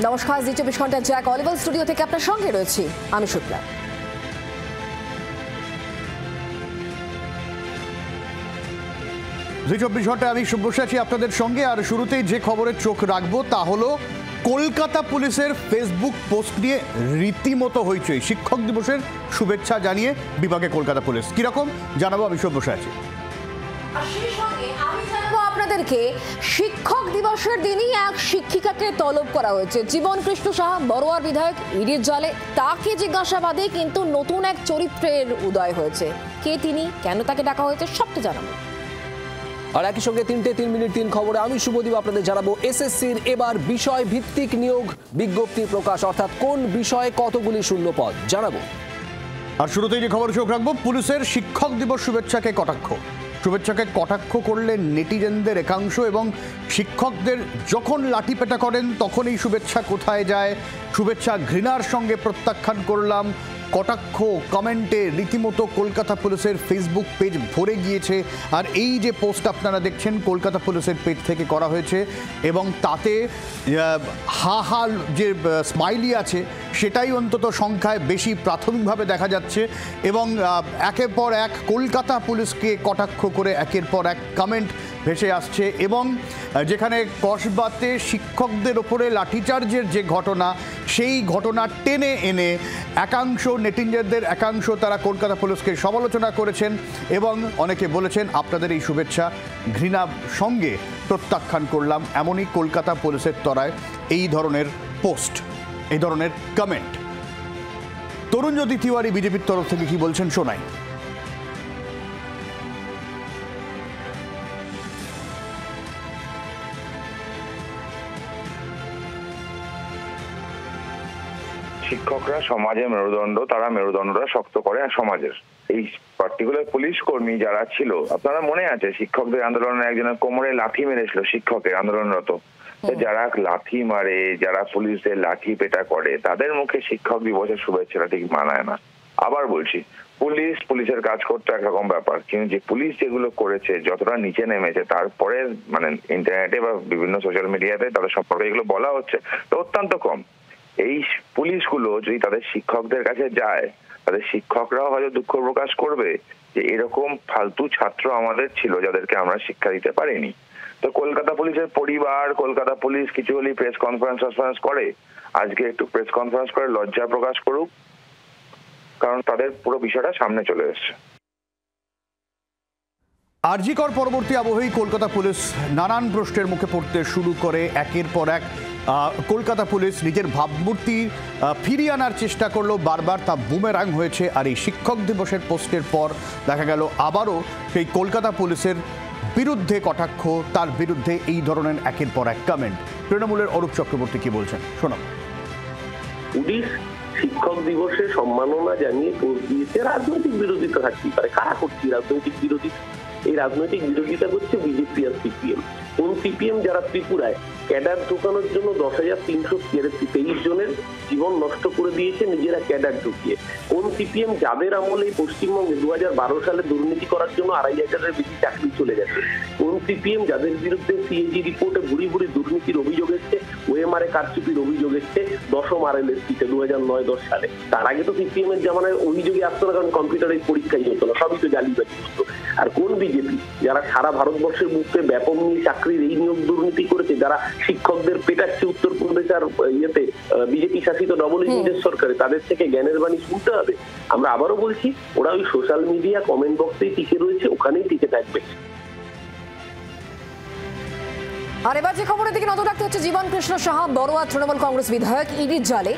নমস্কার, জি 24 ঘন্টা Jack অলিভাল studio থেকে আপনার সঙ্গে রয়েছি আমি শুক্লা। জি 24 ঘন্টা আমি শুভ্রসাচী আপনাদের সঙ্গে। আর শুরুতেই যে খবরের চোখ রাখবো তা হলো কলকাতা পুলিশের ফেসবুক পোস্ট নিয়ে রীতিমতো হইচই। শিক্ষক দিবসের শুভেচ্ছা জানিয়ে বিভাগে কলকাতা পুলিশ কিরকম জানাবো আমি শুভ্রসাচী। আপনাদেরকে শিক্ষক দিবসের দিনই এক শিক্ষিকাকে তলব করা হয়েছে। জীবন কৃষ্ণ সাহা বড়ুয়ার বিধায়ক ইডির জালে, তাকে জিজ্ঞাসাবাদে কিন্তু নতুন এক চরিত্রের উদয় হয়েছে। কে তিনি, কেন তাকে ডাকা হয়েছে, সবটা জানাবো। আর একই সঙ্গে 3 মিনিট 3 খবরে আমি শুভদীপ আপনাদের জানাবো এসএসসির এবার বিষয় ভিত্তিক নিয়োগ বিজ্ঞপ্তি প্রকাশ, অর্থাৎ কোন বিষয়ে কতগুলি শূন্য পদ জানাবো। আর শুরুতেই যে খবর চোখ রাখবো, পুলিশের শিক্ষক দিবস শুভেচ্ছাকে কটাক্ষ করলেন নেটিজেনদের একাংশ, এবং শিক্ষকদের যখন লাঠিপেটা করেন তখন এই শুভেচ্ছা কোথায় যায়? শুভেচ্ছা ঘৃণার সঙ্গে প্রত্যাখ্যান করলাম, কটাক্ষ কমেন্টে রীতিমতো কলকাতা পুলিশের ফেসবুক পেজ ভরে গিয়েছে। আর এই যে পোস্ট আপনারা দেখছেন কলকাতা পুলিশের পেজ থেকে করা হয়েছে, এবং তাতে হা যে স্মাইলি আছে সেটাই অন্তত সংখ্যায় বেশি প্রাথমিকভাবে দেখা যাচ্ছে। এবং একের পর এক কলকাতা পুলিশকে কটাক্ষ করে একের পর এক কমেন্ট ভেসে আসছে। এবং যেখানে কসবাতে শিক্ষকদের ওপরে লাঠিচার্জের যে ঘটনা, সেই ঘটনা টেনে এনে একাংশ নেটিজেনদের একাংশ তারা কলকাতা পুলিশকে সমালোচনা করেছেন, এবং অনেকে বলেছেন আপনাদের এই শুভেচ্ছা ঘৃণার সঙ্গে প্রত্যাখ্যান করলাম। এমনই কলকাতা পুলিশের তরায় এই ধরনের পোস্ট, এই ধরনের কমেন্ট। তরুণজ্যোতি তিওয়ারি বিজেপির তরফ থেকে কি বলছেন শোনাই। শিক্ষকরা সমাজের মেরুদণ্ড, তারা মেরুদণ্ডটা শক্ত করে সমাজের। এই পার্টিকুলার পুলিশ কর্মী যারা ছিল, আপনারা মনে আছে শিক্ষকদের আন্দোলনে একজনের কোমরে লাথি মেরেছিল শিক্ষকের আন্দোলনরত। যারা লাথি মারে, যারা পুলিশদের লাঠি পেটা করে, তাদের মুখে শিক্ষক দিবসের শুভেচ্ছাটা ঠিক মানায় না। আবার বলছি, পুলিশের কাজ করতে একরকম ব্যাপার, কিন্তু যে পুলিশ যেগুলো করেছে, যতটা নিচে নেমেছে, তারপরে মানে ইন্টারনেটে বা বিভিন্ন সোশ্যাল মিডিয়াতে তাদের সম্পর্কে এগুলো বলা হচ্ছে, তো অত্যন্ত কম। এই পুলিশগুলো যদি তাদের শিক্ষকদের কাছে যায়, তাদের শিক্ষকরাও হয়তো দুঃখ প্রকাশ করবে যে এরকম ফালতু ছাত্র আমাদের ছিল যাদেরকে আমরা শিক্ষা দিতে পারিনি। তো কলকাতা পুলিশের পরিবার, কলকাতা পুলিশ কিছু হলেই প্রেস কনফারেন্স করে। আজকে একটু প্রেস কনফারেন্স করে লজ্জা প্রকাশ করুক, কারণ তাদের পুরো বিষয়টা সামনে চলে এসছে। আরজি কর পরবর্তী আবহেই কলকাতা পুলিশ নানান প্রশ্নের মুখে পড়তে শুরু করে। একের পর এক কলকাতা পুলিশ নিজের ভাবমূর্তি ফিরিয়ে আনার চেষ্টা করলো, বারবার তা বুমেরাং হয়েছে। আর এই শিক্ষক দিবসের পোস্টের পর দেখা গেল আবারও সেই কলকাতা পুলিশের বিরুদ্ধে কটাক্ষ, তার বিরুদ্ধে এই ধরনের একের পর এক কমেন্ট। তৃণমূলের অরূপ চক্রবর্তী কি বলছেন শোনাব। পুলিশ শিক্ষক দিবসে সম্মাননা জানিয়ে পোস্ট দিয়েছে। রাজনৈতিক বিরোধিতা থাকতেই পারে, কারা করছে রাজনৈতিক বিরোধিতা? এই রাজনৈতিক বিরোধিতা করছে বিজেপি আর সিপিএম। কোন সিপিএম যারা ত্রিপুরায় ক্যাডার ঢোকানোর জন্য 10,323 জনের জীবন নষ্ট করে দিয়েছে নিজেরা ক্যাডার ঢুকিয়ে। কোন সিপিএম যাদের আমলে পশ্চিমবঙ্গে 2012 সালে দুর্নীতি করার জন্য 2,500-এর বেশি চাকরি চলে গেছে। কোন সিপিএম যাদের বিরুদ্ধে সিএজি রিপোর্টে ভুরি দুর্নীতির অভিযোগ এসছে, ওএমআর কারচুপির অভিযোগ এসছে 10ম RLSP-তে 2009-10 সালে। তার আগে তো সিপিএম এর জামানায় অভিযোগে আসতো না, কারণ কম্পিউটারের পরীক্ষাই হতো না, সবই তো জালিবাজি হতো। আর কোন বিজেপি যারা সারা ভারতবর্ষের বুকে ব্যাপক নিয়ে চাকরির এই নিয়োগ দুর্নীতি করেছে, যারা শিক্ষকদের পেটাচ্ছে উত্তরপ্রদেশ আর ইয়েতে বিজেপি শাসিত ডবল ইঞ্জিনের সরকারে, তাদের থেকে জ্ঞানের বাণী শুনতে হবে। আমরা আবারও বলছি, ওরা ওই সোশ্যাল মিডিয়া কমেন্ট বক্সেই টিকে রয়েছে, ওখানেই টিকে থাকবে। আর এবার যে খবরের দিকে নজর রাখতে হচ্ছে, জীবন কৃষ্ণ সাহা বড়ুয়া তৃণমূল কংগ্রেস বিধায়ক ইডির জালে।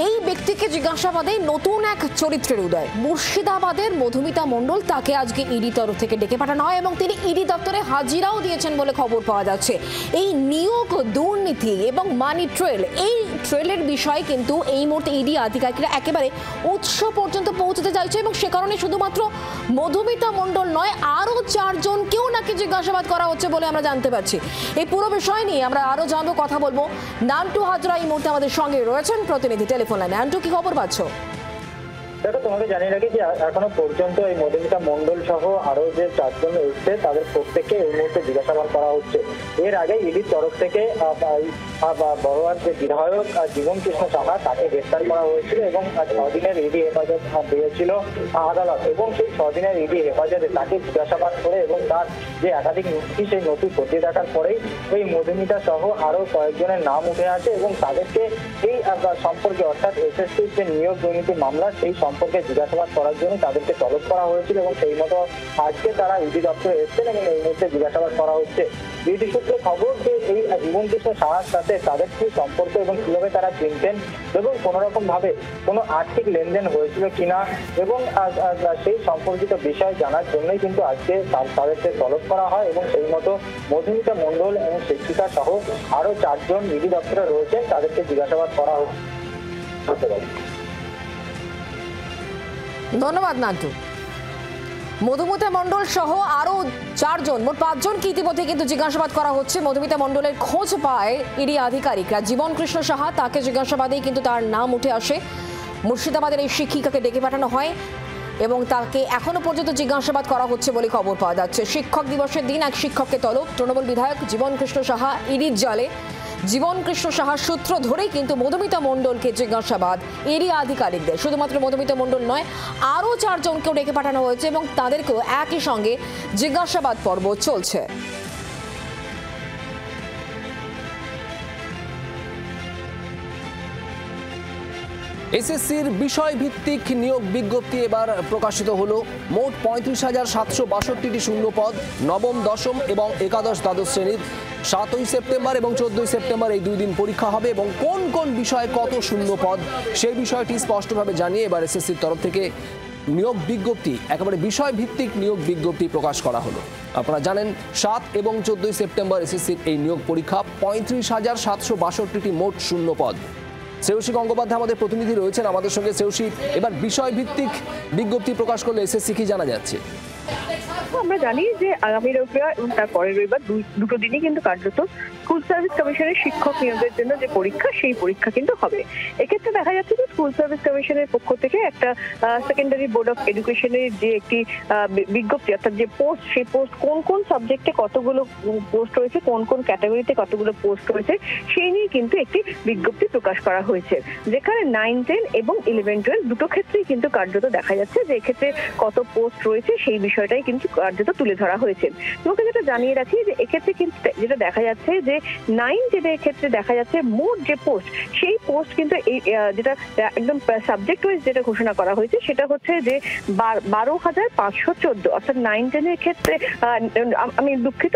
এই ব্যক্তিকে জিজ্ঞাসাবাদে নতুন এক চরিত্রের উদয়। মুর্শিদাবাদের মধুমিতা মণ্ডল, তাকে আজকে ইডি তরফ থেকে ডেকে পাঠানো হয় এবং তিনি ইডি দপ্তরে হাজিরাও দিয়েছেন বলে খবর পাওয়া যাচ্ছে। এই নিয়োগ দুর্নীতি এবং মানি ট্রেল, এই ট্রেলের বিষয়ে কিন্তু এই মুহূর্তে ইডি আধিকারিকরা একেবারে উৎস পর্যন্ত পৌঁছতে চাইছে, এবং সে কারণে শুধুমাত্র মধুমিতা মণ্ডল নয়, আরও 4 জনকেও নাকি জিজ্ঞাসাবাদ করা হচ্ছে বলে আমরা জানতে পারছি। এই পুরো বিষয় নিয়ে আমরা আরো জানবো, কথা বলবো। নান্টু হাজরা এই মুহূর্তে আমাদের সঙ্গে রয়েছেন প্রতিনিধি টেলিফোন লাইনে। নান্টু, কি খবর পাচ্ছ? দেখো, তোমাকে জানিয়ে রাখি যে এখনো পর্যন্ত এই মধুমিতা মণ্ডল সহ আরো যে 4 জন রয়েছে তাদের প্রত্যেককে এই মুহূর্তে জিজ্ঞাসাবাদ করা হচ্ছে। এর আগে ইডির তরফ থেকে বড়ুয়ার যে বিধায়ক জীবন কৃষ্ণ সাহা তাকে গ্রেফতার করা হয়েছিল এবং 6 দিনের ইডি হেফাজত দিয়েছিল আদালত, এবং সেই 6 দিনের ইডি হেফাজতে তাকে জিজ্ঞাসাবাদ করে এবং তার যে একাধিক নথি সেই নথি খতিয়ে দেখার পরেই ওই মধুমিতা সহ আরো কয়েকজনের নাম উঠে আসে এবং তাদেরকে এই সম্পর্কে অর্থাৎ এসএসসির যে নিয়োগ দুর্নীতি মামলা সেই সম্পর্কে জিজ্ঞাসাবাদ করার জন্য তাদেরকে তলব করা হয়েছিল এবং সেই মতো আজকে তারা ইডি দপ্তরে এসেছেন এবং এই মুহূর্তে জিজ্ঞাসাবাদ করা হচ্ছে। ইডি সূত্রে খবর যে এই জীবন কৃষ্ণ সাহার সাথে তাদের কি সম্পর্ক এবং কিভাবে তারা চিনতেন এবং কোন রকম ভাবে কোনো আর্থিক লেনদেন হয়েছিল কিনা এবং সেই সম্পর্কিত বিষয় জানার জন্যই কিন্তু আজকে তাদেরকে তলব করা হয় এবং সেই মতো মধুমিতা মণ্ডল এবং শিক্ষিকা সহ আরো 4 জন ইডি দপ্তরে রয়েছেন, তাদেরকে জিজ্ঞাসাবাদ করা হচ্ছে। ধন্যবাদ নান্টু। মধুমিতা মণ্ডল সহ আরো 4 জন, মোট 5 জনকে ইতিমধ্যে কিন্তু জিজ্ঞাসাবাদ করা হচ্ছে। মধুমিতা মণ্ডলের খোঁজ পায় ইডি আধিকারিকরা। জীবন কৃষ্ণ সাহা তাকে জিজ্ঞাসাবাদেই কিন্তু তার নাম উঠে আসে। মুর্শিদাবাদের এই শিক্ষিকাকে ডেকে পাঠানো হয় এবং তাকে এখনো পর্যন্ত জিজ্ঞাসাবাদ করা হচ্ছে বলে খবর পাওয়া যাচ্ছে। শিক্ষক দিবসের দিন এক শিক্ষককে তলব। তৃণমূল বিধায়ক জীবন কৃষ্ণ সাহা ইডির জালে। জীবন কৃষ্ণ সাহার সূত্র ধরেই কিন্তু মধুমিতা মণ্ডলকে জিজ্ঞাসাবাদ ইডি আধিকারিকদের। শুধুমাত্র মধুমিতা মণ্ডল নয়, আরও 4 জনকেও ডেকে পাঠানো হয়েছে এবং তাদেরকেও একই সঙ্গে জিজ্ঞাসাবাদ পর্ব চলছে। এসএসসির বিষয়ভিত্তিক নিয়োগ বিজ্ঞপ্তি এবার প্রকাশিত হলো। মোট 35,762টি শূন্য পদ। নবম, দশম এবং একাদশ দ্বাদশ শ্রেণীর 7ই সেপ্টেম্বর এবং 14ই সেপ্টেম্বর এই 2 দিন পরীক্ষা হবে এবং কোন কোন বিষয়ে কত শূন্য পদ সেই বিষয়টি স্পষ্টভাবে জানিয়ে এবার এসএসসির তরফ থেকে নিয়োগ বিজ্ঞপ্তি, একেবারে বিষয়ভিত্তিক নিয়োগ বিজ্ঞপ্তি প্রকাশ করা হলো। আপনারা জানেন 7 এবং 14ই সেপ্টেম্বর এসএসসির এই নিয়োগ পরীক্ষা। 35,762টি মোট শূন্য পদ। শ্রেয়সী গঙ্গোপাধ্যায় আমাদের প্রতিনিধি রয়েছেন আমাদের সঙ্গে। শ্রেয়সী, এবার বিষয়ভিত্তিক বিজ্ঞপ্তি প্রকাশ করলে এসএসসি কি জানা যাচ্ছে? আমরা জানি যে আগামী রবিবার এবং তার পরের রবিবার দুটো দিনই কিন্তু কার্যত স্কুল সার্ভিস কমিশনের শিক্ষক নিয়োগের জন্য যে পরীক্ষা সেই পরীক্ষা কিন্তু হবে। এক্ষেত্রে দেখা যাচ্ছে যে স্কুল সার্ভিস কমিশনের পক্ষ থেকে একটা সেকেন্ডারি বোর্ড অফ এডুকেশনের যে একটি বিজ্ঞপ্তি, অর্থাৎ যে পোস্ট, সেই পোস্ট কোন কোন সাবজেক্টে কতগুলো পোস্ট রয়েছে, কোন কোন ক্যাটাগরিতে কতগুলো পোস্ট রয়েছে সেই নিয়ে কিন্তু একটি বিজ্ঞপ্তি প্রকাশ করা হয়েছে, যেখানে 9, 10 এবং 11, 12 দুটো ক্ষেত্রেই কিন্তু কার্যত দেখা যাচ্ছে যে এক্ষেত্রে কত পোস্ট রয়েছে সেই বিষয়টাই কিন্তু কার্যত তুলে ধরা হয়েছে। তোমাকে যেটা জানিয়ে রাখি যে এক্ষেত্রে কিন্তু যেটা দেখা যাচ্ছে যে 9, 10 এর ক্ষেত্রে দেখা যাচ্ছে মোট যে পোস্ট সেই পোস্ট কিন্তু এই যেটা একদম সাবজেক্ট ওয়াইজ যেটা ঘোষণা করা হয়েছে সেটা হচ্ছে যে 12,514, অর্থাৎ 9, 10 এর ক্ষেত্রে আমি দুঃখিত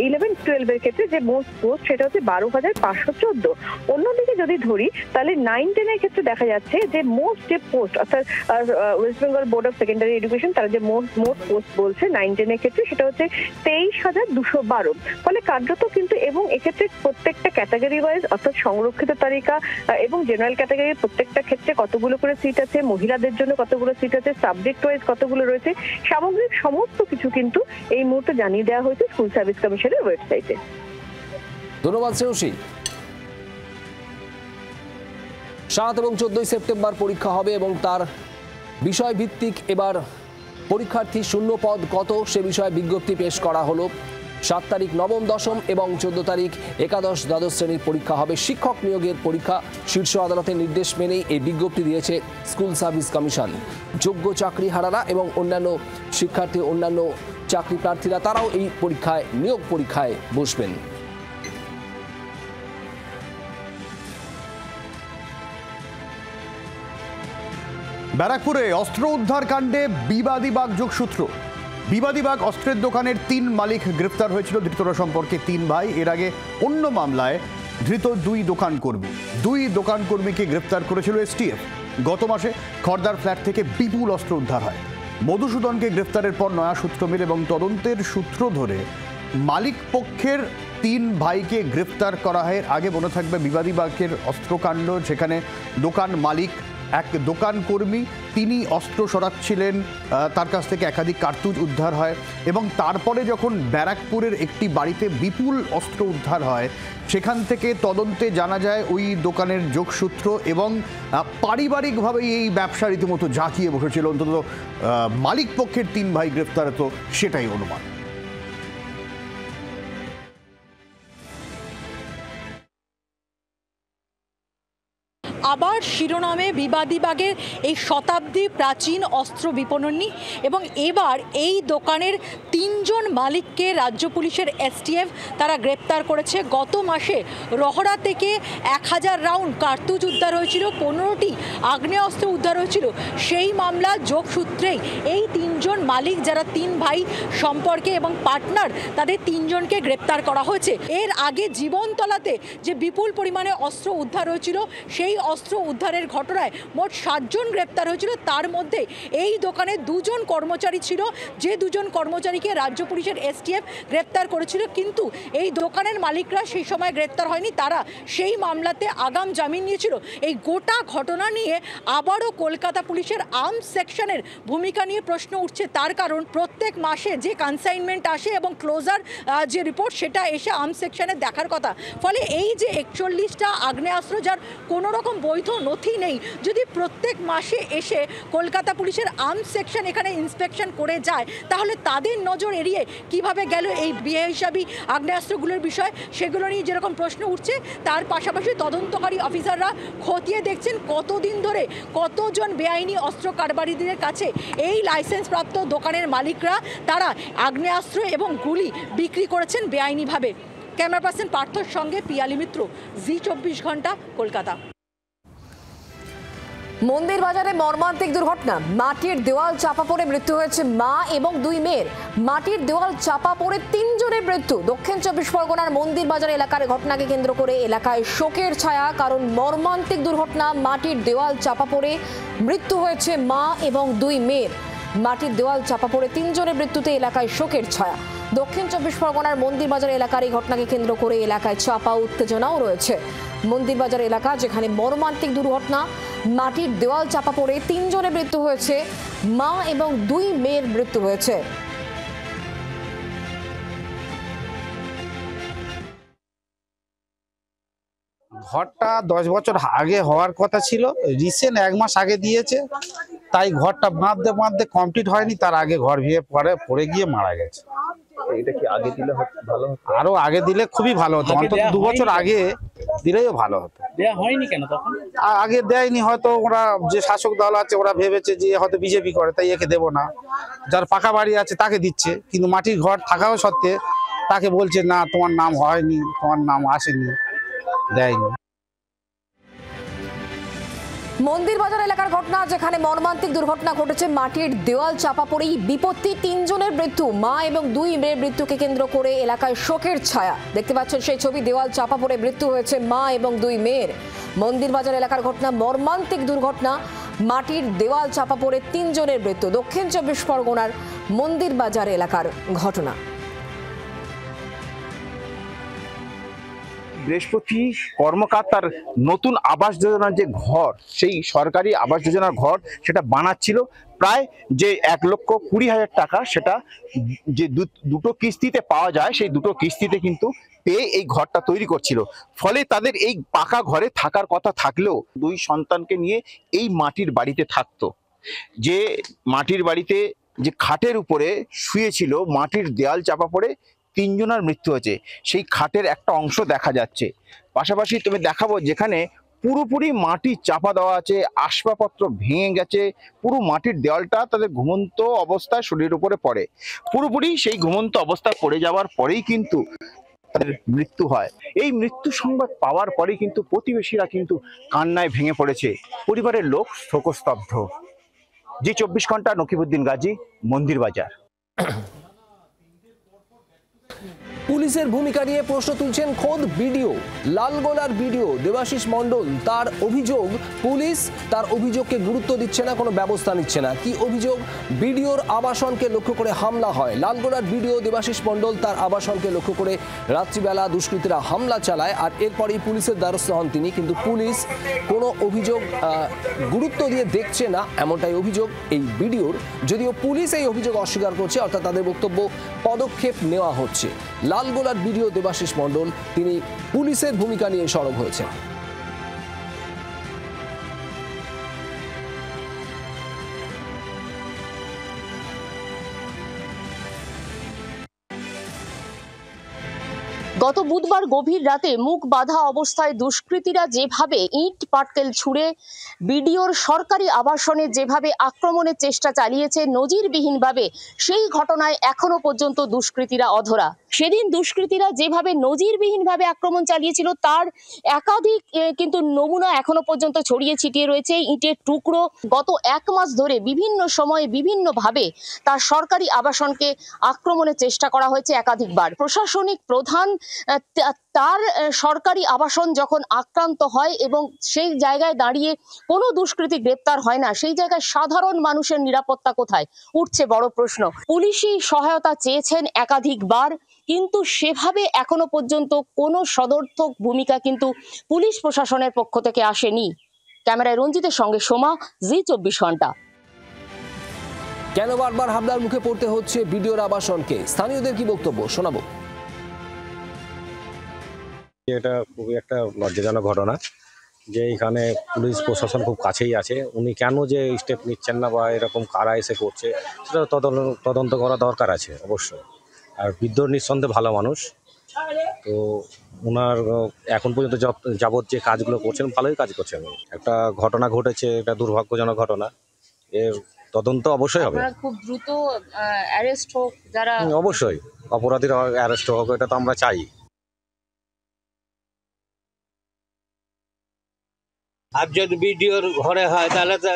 11, 12 এর ক্ষেত্রে যে মোট পোস্ট সেটা হচ্ছে 12,514। অন্যদিকে যদি ধরি তাহলে 9, 10 এর ক্ষেত্রে দেখা যাচ্ছে যে মোট যে পোস্ট, অর্থাৎ West Bengal board of secondary education তারা যে মোট পোস্ট বলছে 9, 10 এর ক্ষেত্রে সেটা হচ্ছে 23,212। ফলে কার্যত কিন্তু এবং এক্ষেত্রে প্রত্যেকটা ক্যাটাগরি ওয়াইজ, অর্থাৎ সংরক্ষিত তালিকা এবং জেনারেল ক্যাটাগরির প্রত্যেকটা ক্ষেত্রে কতগুলো করে সিট আছে, মহিলাদের জন্য কতগুলো সিট আছে, সাবজেক্ট ওয়াইজ কতগুলো রয়েছে, সামগ্রিক সমস্ত কিছু কিন্তু এই মুহূর্তে জানিয়ে দেওয়া হয়েছে স্কুল সার্ভিস কমিশনের ওয়েবসাইটে। ধন্যবাদ শ্রেয়সী। 7 এবং 14ই সেপ্টেম্বর পরীক্ষা হবে এবং তার বিষয়ভিত্তিক এবার পরীক্ষার্থী শূন্য পদ কত সে বিষয়ে বিজ্ঞপ্তি পেশ করা হলো। 7 তারিখ নবম, দশম এবং 14 তারিখ একাদশ দ্বাদশ শ্রেণীর পরীক্ষা হবে। শিক্ষক নিয়োগের পরীক্ষা শীর্ষ আদালতের নির্দেশ মেনেই এই বিজ্ঞপ্তি দিয়েছে স্কুল সার্ভিস কমিশন। যোগ্য চাকরিহারারা এবং অন্যান্য শিক্ষার্থী, অন্যান্য চাকরি প্রার্থীরা তারাও এই পরীক্ষায়, নিয়োগ পরীক্ষায় বসবেন। ব্যারাকপুরে অস্ত্র উদ্ধার কাণ্ডে বিবাদী বাগ যোগসূত্র। বিবাদী বাগ অস্ত্রের দোকানের 3 মালিক গ্রেফতার হয়েছিল। ধৃতরা সম্পর্কে 3 ভাই। এর আগে অন্য মামলায় ধৃত 2 দোকানকর্মীকে গ্রেফতার করেছিল এসটিএফ। গত মাসে খড়দার ফ্ল্যাট থেকে বিপুল অস্ত্র উদ্ধার হয়। মধুসূদনকে গ্রেফতারের পর নয়া সূত্র মেলে এবং তদন্তের সূত্র ধরে মালিক পক্ষের 3 ভাইকে গ্রেফতার করা হয়। আগে মনে থাকবে বিবাদী বাগের অস্ত্রকাণ্ড, যেখানে দোকান মালিক এক দোকান কর্মী, তিনি অস্ত্র সরাচ্ছিলেন, তার কাছ থেকে একাধিক কার্তুজ উদ্ধার হয় এবং তারপরে যখন ব্যারাকপুরের একটি বাড়িতে বিপুল অস্ত্র উদ্ধার হয়, সেখান থেকে তদন্তে জানা যায় ওই দোকানের যোগসূত্র এবং পারিবারিকভাবে এই ব্যবসা রীতিমতো জাঁকিয়ে বসেছিল। অন্তত মালিক পক্ষের 3 ভাই গ্রেফতার হতো, সেটাই অনুমান। আবার শিরোনামে বিবাদীবাগের এই শতাব্দী প্রাচীন অস্ত্র বিপণনী এবং এবার এই দোকানের 3 জন মালিককে রাজ্য পুলিশের এসটিএফ তারা গ্রেপ্তার করেছে। গত মাসে রহড়া থেকে 1000 রাউন্ড কার্তুজ উদ্ধার হয়েছিল, 15টি আগ্নেয়াস্ত্র উদ্ধার হয়েছিল। সেই মামলা যোগসূত্রেই এই 3 জন মালিক যারা 3 ভাই সম্পর্কে এবং পার্টনার, তাদের 3 জনকে গ্রেপ্তার করা হয়েছে। এর আগে জীবনতলাতে যে বিপুল পরিমাণে অস্ত্র উদ্ধার হয়েছিল, সেই অস্ত্র উদ্ধারের ঘটনায় মোট 7 জন গ্রেপ্তার হয়েছিল। তার মধ্যে এই দোকানে 2 জন কর্মচারী ছিল, যে 2 জন কর্মচারীকে রাজ্য পুলিশের এসটিএফ গ্রেপ্তার করেছিল। কিন্তু এই দোকানের মালিকরা সেই সময় গ্রেপ্তার হয়নি, তারা সেই মামলাতে আগাম জামিন নিয়েছিল। এই গোটা ঘটনা নিয়ে আবারও কলকাতা পুলিশের আর্মস সেকশনের ভূমিকা নিয়ে প্রশ্ন উঠছে। তার কারণ প্রত্যেক মাসে যে কনসাইনমেন্ট আসে এবং ক্লোজার যে রিপোর্ট সেটা এসে আর্মস সেকশনে দেখার কথা। ফলে এই যে 41টা আগ্নেয়াস্ত্র যার কোনো রকম বৈধ নথি নেই, যদি প্রত্যেক মাসে এসে কলকাতা পুলিশের আর্মস সেকশন এখানে ইন্সপেকশন করে যায়, তাহলে তাদের নজর এড়িয়ে কিভাবে গেল এই বেহিসাবি আগ্নেয়াস্ত্রগুলোর বিষয়, সেগুলো নিয়ে যেরকম প্রশ্ন উঠছে, তার পাশাপাশি তদন্তকারী অফিসাররা খতিয়ে দেখছেন কতদিন ধরে কতজন বেআইনি অস্ত্র কারবারিদের কাছে এই লাইসেন্সপ্রাপ্ত দোকানের মালিকরা তারা আগ্নেয়াস্ত্র এবং গুলি বিক্রি করেছেন বেআইনিভাবে। ক্যামেরা পার্সন পার্থর সঙ্গে পিয়ালি মিত্র, জি24 ঘন্টা, কলকাতা। মন্দির বাজারে মর্মান্তিক দুর্ঘটনা, মাটির দেওয়াল চাপা পড়ে মৃত্যু হয়েছে মা এবং 2 মেয়ের। মাটির দেওয়াল চাপা পড়ে 3 জনের মৃত্যু। দক্ষিণ 24 পরগনার মন্দির বাজার এলাকার ঘটনাকে কেন্দ্র করে এলাকায় শোকের ছায়া, কারণ মর্মান্তিক দুর্ঘটনা, মাটির দেওয়াল চাপা পড়ে মৃত্যু হয়েছে মা এবং 2 মেয়ের। মাটির দেওয়াল চাপা পড়ে 3 জনের মৃত্যুতে এলাকায় শোকের ছায়া। দক্ষিণ 24 পরগনার মন্দির বাজার এলাকার এই ঘটনাকে কেন্দ্র করে এলাকায় চাপা উত্তেজনাও রয়েছে। মন্দির বাজার এলাকা যেখানে মর্মান্তিক দুর্ঘটনা, মাটির দেওয়াল চাপা পড়ে 3 জনের মৃত্যু হয়েছে, মা এবং 2 মেয়ের মৃত্যু হয়েছে। ঘরটা 10 বছর আগে হওয়ার কথা ছিল, রিসেন্ট 1 মাস আগে দিয়েছে, তাই ঘরটা বাঁধতে কমপ্লিট হয়নি, তার আগে ঘর ভেঙে পড়ে গিয়ে মারা গেছে। এটা কি আগে দিলে ভালো হতো? আরো আগে দিলে খুবই ভালো হতো, অন্তত 2 বছর আগে দিলেও ভালো হতো। দেয়া হয়নি কেন তখন? আগে দেয়নি, হয়তো ওরা যে শাসক দল আছে ওরা ভেবেছে যে হয়তো বিজেপি করে, তাই একে দেবো না। যার পাকা বাড়ি আছে তাকে দিচ্ছে, কিন্তু মাটির ঘর থাকাও সত্ত্বে তাকে বলছে না, তোমার নাম হয়নি, তোমার নাম আসেনি, দেয়নি। মন্দির বাজার এলাকার ঘটনা যেখানে মর্মান্তিক দুর্ঘটনা ঘটেছে, মাটির দেওয়াল চাপা পড়েই বিপত্তি, 3 জনের মৃত্যু, মা এবং 2 মেয়ের মৃত্যুকে কেন্দ্র করে এলাকায় শোকের ছায়া। দেখতে পাচ্ছেন সেই ছবি, দেওয়াল চাপা পড়ে মৃত্যু হয়েছে মা এবং 2 মেয়ের। মন্দির বাজার এলাকার ঘটনা মর্মান্তিক দুর্ঘটনা, মাটির দেওয়াল চাপা পড়ে 3 জনের মৃত্যু। দক্ষিণ 24 পরগনার মন্দির বাজার এলাকার ঘটনা। বৃহস্পতি কর্মকার তার নতুন আবাস যোজনার যে ঘর, সেই সরকারি আবাস যোজনার ঘর সেটা বানাচ্ছিল, প্রায় যে 1,20,000 টাকা, সেটা যে দুটো কিস্তিতে পাওয়া যায়, সেই দুটো কিস্তিতে কিন্তু পেয়ে এই ঘরটা তৈরি করছিল। ফলে তাদের এই পাকা ঘরে থাকার কথা থাকলেও 2 সন্তানকে নিয়ে এই মাটির বাড়িতে থাকতো। যে মাটির বাড়িতে যে খাটের উপরে শুয়েছিল, মাটির দেয়াল চাপা পড়ে 3 জনের মৃত্যু হয়েছে। সেই খাটের একটা অংশ দেখা যাচ্ছে, পাশাপাশি তুমি দেখাবো যেখানে পুরোপুরি মাটি চাপা দেওয়া আছে, আসবাবপত্র ভেঙে গেছে, পুরো মাটির দেওয়ালটা তাদের ঘুমন্ত অবস্থায় শরীরের উপরে পড়ে। পুরোপুরি সেই ঘুমন্ত অবস্থায় পড়ে যাওয়ার পরেই কিন্তু তাদের মৃত্যু হয়। এই মৃত্যু সংবাদ পাওয়ার পরেই কিন্তু প্রতিবেশীরা কিন্তু কান্নায় ভেঙে পড়েছে, পরিবারের লোক শোকস্তব্ধ। জি24 ঘন্টা, নকিবউদ্দিন গাজী, মন্দির বাজার। পুলিশের ভূমিকা নিয়ে প্রশ্ন তুলছেন খোদ বিডিও, লালগোলার বিডিও দেবাশিস মণ্ডল। তার অভিযোগ, পুলিশ তার অভিযোগকে গুরুত্ব দিচ্ছে না, কোনো ব্যবস্থা নিচ্ছে না। কি অভিযোগ? বিডিওর আবাসনকে লক্ষ্য করে হামলা হয়। লালগোলার বিডিও দেবাশিস মণ্ডল তার আবাসনকে লক্ষ্য করে রাত্রিবেলা দুষ্কৃতীরা হামলা চালায়, আর এরপরেই পুলিশের দ্বারস্থ হন তিনি। কিন্তু পুলিশ কোনো অভিযোগ গুরুত্ব দিয়ে দেখছে না, এমনটাই অভিযোগ এই বিডিওর। যদিও পুলিশ এই অভিযোগ অস্বীকার করছে, অর্থাৎ তাদের বক্তব্য পদক্ষেপ নেওয়া হচ্ছে। লালগোলার বিডিও দেবাশিস মণ্ডল তিনি পুলিশের ভূমিকা নিয়ে সরব হয়েছেন। গত বুধবার গভীর রাতে মুখ বাঁধা অবস্থায় দুষ্কৃতীরা যেভাবে ইট পাটকেল ছুঁড়ে বিডিওর সরকারি আবাসনে যেভাবে আক্রমণের চেষ্টা চালিয়েছে নজিরবিহীনভাবে, সেই ঘটনায় এখনো পর্যন্ত দুষ্কৃতীরা অধরা। সেদিন দুষ্কৃতীরা যেভাবে নজিরবিহীনভাবে আক্রমণ চালিয়েছিল তার একাধিক কিন্তু নমুনা এখনো পর্যন্ত ছড়িয়ে ছিটিয়ে রয়েছে। ইটের টুকরো গত 1 মাস ধরে বিভিন্ন সময়ে বিভিন্নভাবে তার সরকারি আবাসনকে আক্রমণের চেষ্টা করা হয়েছে একাধিকবার। প্রশাসনিক প্রধান তার সরকারি আবাসন যখন আক্রান্ত হয় এবং সেই জায়গায় দাঁড়িয়ে কোনো দুষ্কৃতী গ্রেপ্তার হয় না, সেই জায়গায় সাধারণ মানুষের নিরাপত্তা কোথায়, উঠছে বড় প্রশ্ন। পুলিশি সহায়তা চেয়েছেন একাধিকবার, কিন্তু সেভাবে এখনো পর্যন্ত কোনো সদর্থক ভূমিকা কিন্তু পুলিশ প্রশাসনের পক্ষ থেকে আসেনি। ক্যামেরায় রঞ্জিতের সঙ্গে সোমা, জি 24 ঘন্টা। কেন বারবার হামলার মুখে পড়তে হচ্ছে বিডিওর আবাসনকে, স্থানীয়দের কি বক্তব্য শোনাবো। এটা খুবই একটা লজ্জাজনক ঘটনা যে এখানে পুলিশ প্রশাসন খুব কাছেই আছে, উনি কেন যে স্টেপ নিচ্ছেন না বা এরকম কারা এসে করছে সেটা তদন্ত করা দরকার আছে অবশ্যই। আর বিদ্রোহ নিঃসন্দেহে ভালো মানুষ, তো ওনার এখন পর্যন্ত যাবত যে কাজগুলো করছেন ভালোই কাজ করছেন। একটা ঘটনা ঘটেছে, এটা দুর্ভাগ্যজনক ঘটনা, এর তদন্ত অবশ্যই হবে। খুব দ্রুত অ্যারেস্ট হোক যারা, অবশ্যই অপরাধীরা অ্যারেস্ট হোক, এটা তো আমরা চাই। আর যদি ভিডিওর ঘরে হয় তাহলে তো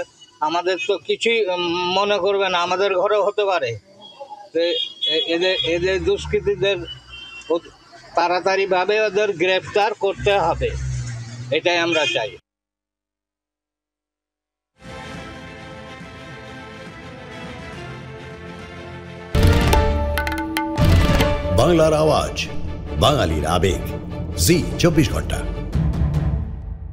আমাদের তো কিছুই মনে করবে না, আমাদের ঘরেও হতে পারে। এদের দুষ্কৃতীদের তাড়াতাড়িভাবে ওদের গ্রেফতার করতে হবে, এটাই আমরা চাই। বাংলার আওয়াজ, বাঙালির আবেগ, জি 24 ঘন্টা।